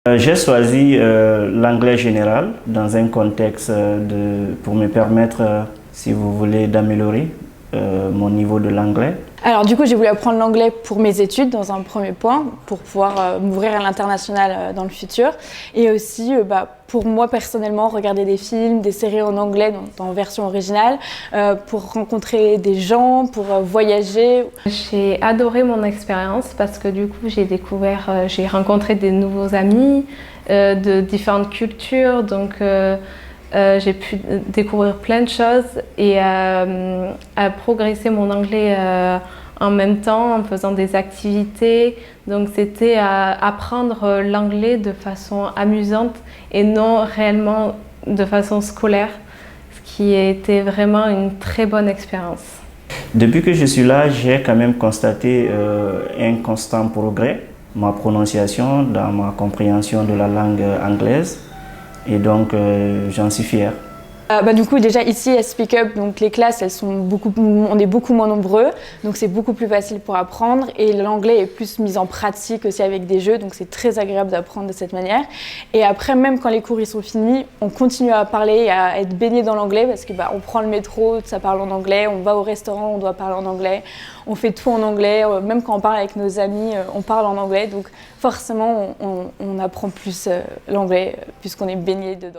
J'ai choisi l'anglais général dans un contexte pour me permettre, si vous voulez, d'améliorer mon niveau de l'anglais. Alors du coup, j'ai voulu apprendre l'anglais pour mes études dans un premier point, pour pouvoir m'ouvrir à l'international dans le futur. Et aussi pour moi personnellement, regarder des films, des séries en anglais en version originale, pour rencontrer des gens, pour voyager. J'ai adoré mon expérience parce que du coup, j'ai rencontré des nouveaux amis de différentes cultures. Donc j'ai pu découvrir plein de choses et à progresser mon anglais en même temps en faisant des activités. Donc c'était apprendre l'anglais de façon amusante et non réellement de façon scolaire, ce qui a été vraiment une très bonne expérience. Depuis que je suis là, j'ai quand même constaté un constant progrès, ma prononciation, dans ma compréhension de la langue anglaise. Et donc, j'en suis fier. Du coup, déjà ici à Speak Up, donc les classes, on est beaucoup moins nombreux, donc c'est beaucoup plus facile pour apprendre. Et l'anglais est plus mis en pratique aussi avec des jeux, donc c'est très agréable d'apprendre de cette manière. Et après, même quand les cours ils sont finis, on continue à parler et à être baigné dans l'anglais parce que on prend le métro, ça parle en anglais, on va au restaurant, on doit parler en anglais, on fait tout en anglais, même quand on parle avec nos amis, on parle en anglais. Donc forcément, on apprend plus l'anglais puisqu'on est baigné dedans.